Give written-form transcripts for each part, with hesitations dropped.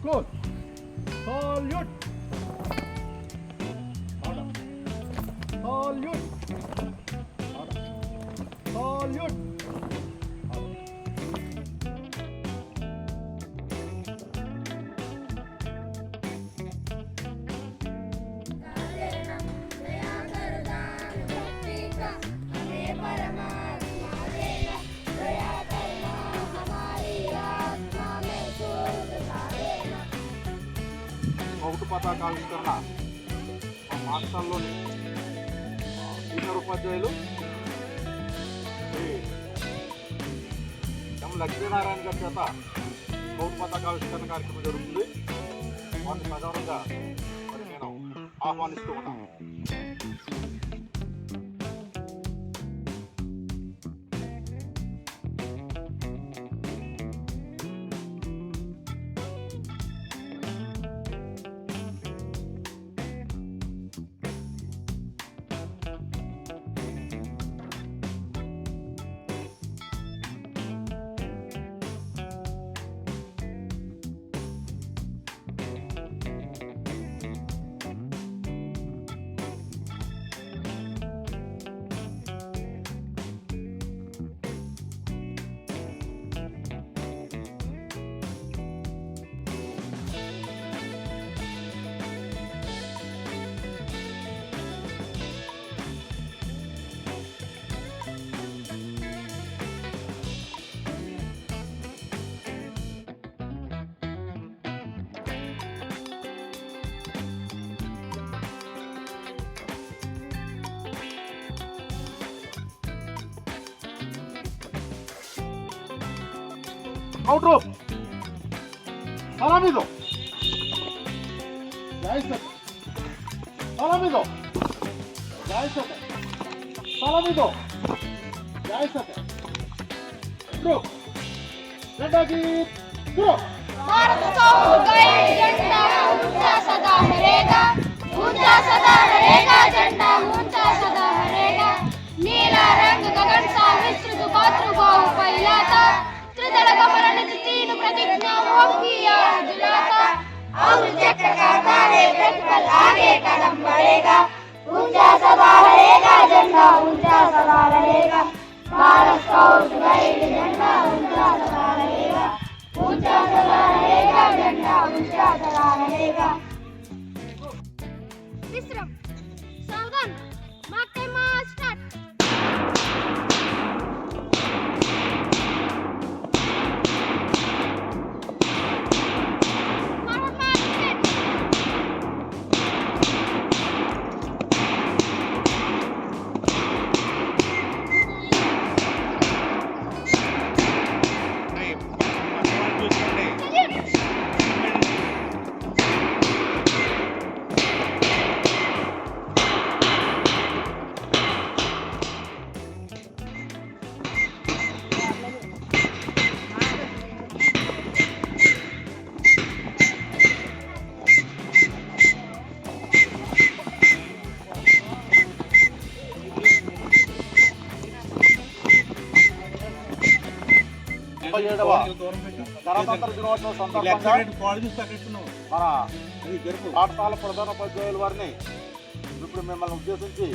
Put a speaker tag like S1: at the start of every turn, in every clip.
S1: Close. Salute. Order. Salute. Order. Salute.
S2: ఒకటి పతాకావిష్కరణ మా పాఠశాలలోని senior ఉపాధ్యాయులు శ్రీ ఎం లక్ష్మీనారాయణ గారి చేత ఒకటి పతాకావిష్కరణ కార్యక్రమం జరుగుతుంది. వారిని ప్రధానంగా మరి నేను ఆహ్వానిస్తూ ఉన్నాను. Outro. Salamido. Ya está. Salamido. Ya está. Salamido. Ya está. Bro. Lagi. Bro.
S3: Bharat का झंडा ऊंचा सदा लहरेगा, ऊंचा सदा लहरेगा, झंडा ऊंचा सदा लहरेगा। नीला रंग गगन सा विस्तृत मातृभाव फैलाता, त्रिदल गमन तीन प्रतिज्ञाओं की याद दिलाता। अमृत चक्र का तारे प्रज्वल आगे कदम बढ़ेगा, ऊंचा सदा लहरेगा, झंडा ऊंचा सदा लहरेगा। भारत स्काउट गाइड झंडा ऊंचा सदा लहरेगा, ऊंचा सदा रहेगा, झंडा ऊंचा सदा रहेगा। विश्राम सावधान मार्क टाइम स्टार्ट। फॉरवर्ड मार्च सेट।
S2: గణతంత్ర దినోత్సవం సందర్భంగా మన పాఠశాల ప్రధానోపాధ్యాయుల వారిని ఇప్పుడు మిమ్మల్ని ఉద్దేశించి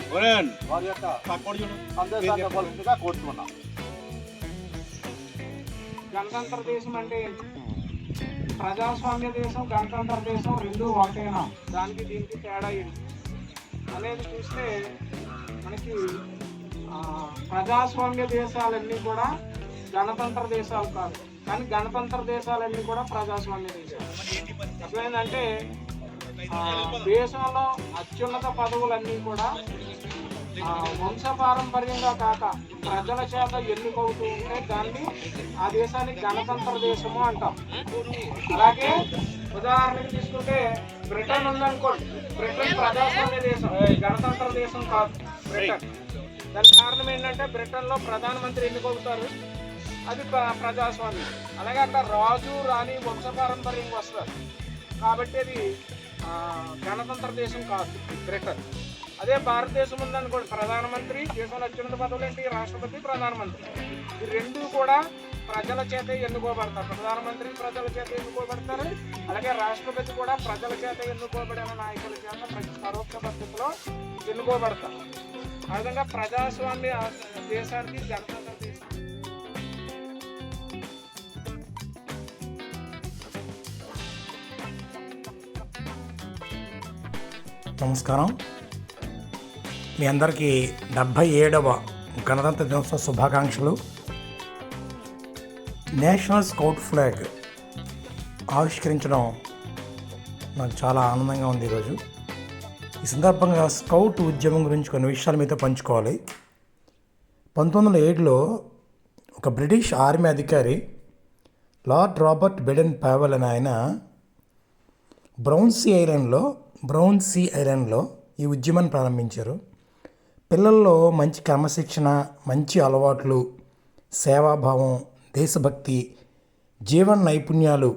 S2: వారి యొక్క సందేశాన్ని ఇవ్వాల్సిందిగా కోరుతున్నాం.
S4: గణతంత్ర దేశం అంటే ప్రజాస్వామ్య దేశం, గణతంత్ర దేశం రెండు ఒకటేనా, దానికి దీనికి తేడా ఏంటి అనేది చూస్తే మనకి ప్రజాస్వామ్య దేశాలన్నీ కూడా గణతంత్ర దేశాలు కాదు, కానీ గణతంత్ర దేశాలన్నీ కూడా ప్రజాస్వామ్య దేశాలు. అదేంటంటే దేశంలో అత్యున్నత పదవులన్నీ కూడా వంశపారంపర్యంగా కాక ప్రజల చేత ఎన్నికవుతూ ఉంటే దాన్ని ఆ దేశానికి గణతంత్ర దేశము అంటాం. అలాగే ఉదాహరణకి తీసుకుంటే బ్రిటన్ ఉందనుకోండి, బ్రిటన్ ప్రజాస్వామ్య దేశం, గణతంత్ర దేశం కాదు బ్రిటన్. దానికి కారణం ఏంటంటే బ్రిటన్లో ప్రధానమంత్రి ఎన్నికవుతారు, అది ప్రజాస్వామ్యం. అలాగే అక్కడ రాజు రాణి వంశపారంపర్యంగా వస్తారు, కాబట్టి అది గణతంత్ర దేశం కాదు బ్రిటన్. అదే భారతదేశం ఉందనుకోండి, ప్రధానమంత్రి, దేశంలో అత్యున్నత పదవులు ఏంటి, రాష్ట్రపతి, ప్రధానమంత్రి. ఈ రెండు కూడా ప్రజల చేత ఎన్నుకోబడతారు. ప్రధానమంత్రి ప్రజల చేత ఎన్నుకోబడతారు, అలాగే రాష్ట్రపతి కూడా ప్రజల చేత ఎన్నుకోబడిన నాయకుల చేత పరోక్ష పద్ధతిలో ఎన్నుకోబడతారు. ఆ విధంగా ప్రజాస్వామ్య దేశానికి జనతంత్ర దేశం.
S5: నమస్కారం. మీ అందరికీ 77వ గణతంత్ర దినోత్సవ శుభాకాంక్షలు. నేషనల్ స్కౌట్ ఫ్లాగ్ ఆవిష్కరించడం నాకు చాలా ఆనందంగా ఉంది ఈరోజు. ఈ సందర్భంగా స్కౌట్ ఉద్యమం గురించి కొన్ని విషయాలు మీతో పంచుకోవాలి. 1907లో ఒక బ్రిటిష్ ఆర్మీ అధికారి లార్డ్ రాబర్ట్ బెడెన్ పావెల్ అనే ఆయన బ్రౌన్ సీ ఐలాండ్లో ఈ ఉద్యమాన్ని ప్రారంభించారు. పిల్లల్లో మంచి క్రమశిక్షణ, మంచి అలవాట్లు, సేవాభావం, దేశభక్తి, జీవన నైపుణ్యాలు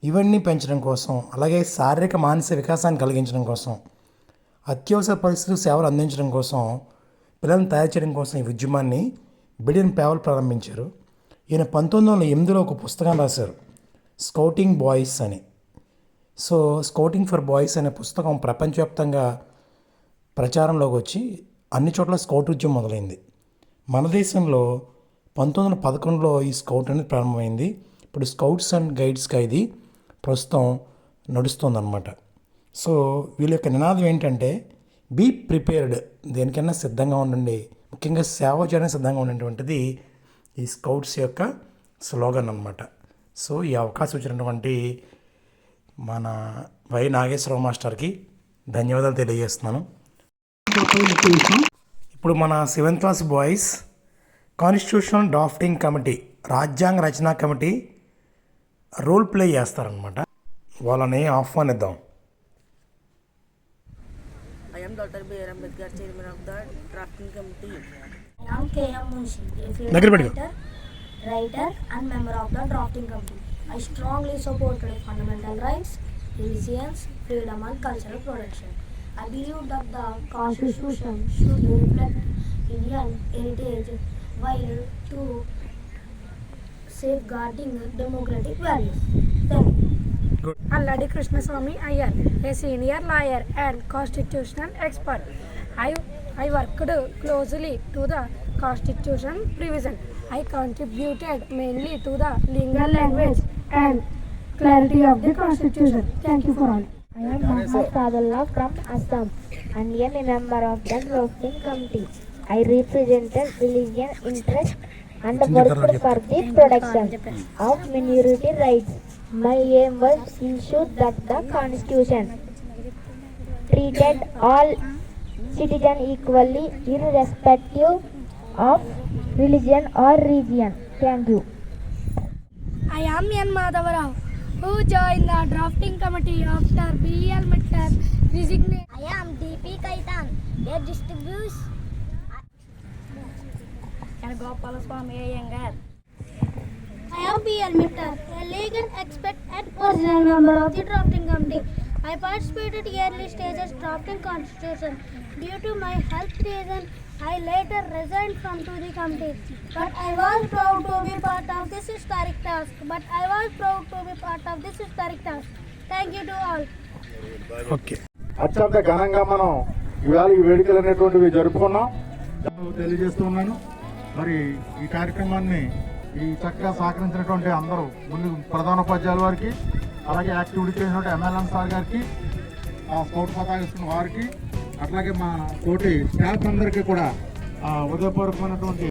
S5: ఇవన్నీ పెంచడం కోసం, అలాగే శారీరక మానసిక వికాసాన్ని కలిగించడం కోసం, అత్యవసర పరిస్థితులు సేవలు అందించడం కోసం, పిల్లల్ని తయారు చేయడం కోసం ఈ ఉద్యమాన్ని బెడెన్ పావెల్ ప్రారంభించారు. ఈయన 1908లో ఒక పుస్తకం రాశారు, స్కౌటింగ్ బాయ్స్ అని. సో స్కౌటింగ్ ఫర్ బాయ్స్ అనే పుస్తకం ప్రపంచవ్యాప్తంగా ప్రచారంలోకి వచ్చి అన్ని చోట్ల స్కౌట్ ఉద్యమం మొదలైంది. మన దేశంలో 1911లో ఈ స్కౌట్ అనేది ప్రారంభమైంది. ఇప్పుడు స్కౌట్స్ అండ్ గైడ్స్గా ఇది ప్రస్తుతం నడుస్తుందన్నమాట. సో వీళ్ళ యొక్క నినాదం ఏంటంటే బీ ప్రిపేర్డ్, దేనికైనా సిద్ధంగా ఉండండి, ముఖ్యంగా సేవ చేయడానికి సిద్ధంగా ఉండేటువంటిది ఈ స్కౌట్స్ యొక్క స్లోగన్ అన్నమాట. సో ఈ అవకాశం ఇచ్చినటువంటి మన వై నాగేశ్వరరావు మాస్టర్కి ధన్యవాదాలు తెలియజేస్తున్నాను. ఇప్పుడు మన 7th class boys constitutional drafting committee, రాజ్యాంగ రచనా కమిటీ రోల్ ప్లే చేస్తారనమాట. వాళ్ళని ఆహ్వానిద్దాం.
S6: I am Dr. B. R. Ambedkar, Chairman of the Drafting Committee.
S7: I am K.M. Munshi, a
S5: Nagari
S7: freedom
S5: Badiga.
S7: writer and member of the Drafting Committee. I strongly supported fundamental rights, religions, freedom and cultural protection. I believe that the Constitution should reflect Indian heritage while to safeguarding democratic values. Thank you.
S8: Alladi Krishnaswamy Iyer, a senior lawyer and constitutional expert. I worked closely to the Constitution provision. I contributed mainly to the legal language and clarity of the Constitution. Thank you for all.
S3: I am Muhammad Sadullah from Assam and am a member of the Drafting Committee. I represented religion interest and worked for the protection of minority rights. My aim was to ensure that the Constitution treated all citizens equally irrespective of religion or region. Thank you.
S8: I am N. Madhavarao, who joined the drafting committee after B.L. Mittal resignation.
S3: I am D.P. Kaitan, a distribution.
S8: And Gopalaswamy Iyengar.
S7: I am P.L. Mittal, a legal expert and original member of the drafting committee. I participated in early stages drafting constitution. Due to my health reason, I later resigned from the committee. But I was proud to be part of this historic task. Thank you to all.
S5: Okay.
S2: అత్యంత ఘనంగా మనం ఇవాళ ఈ వేడుకలు అనేటువంటివి జరుపుకున్నాం. తెలియజేస్తున్నాను. మరి ఈ కార్యక్రమాన్ని ఈ చక్కగా సహకరించినటువంటి అందరూ, ముందు ప్రధానోపాధ్యాయుల వారికి, అలాగే యాక్టివిటీ చేసినటువంటి ఎమ్మెల్యే సార్ గారికి, స్కౌట్ పతాకిస్తున్న వారికి, అట్లాగే మా తోటి స్టాఫ్ అందరికీ కూడా ఉదయపూర్వకమైనటువంటి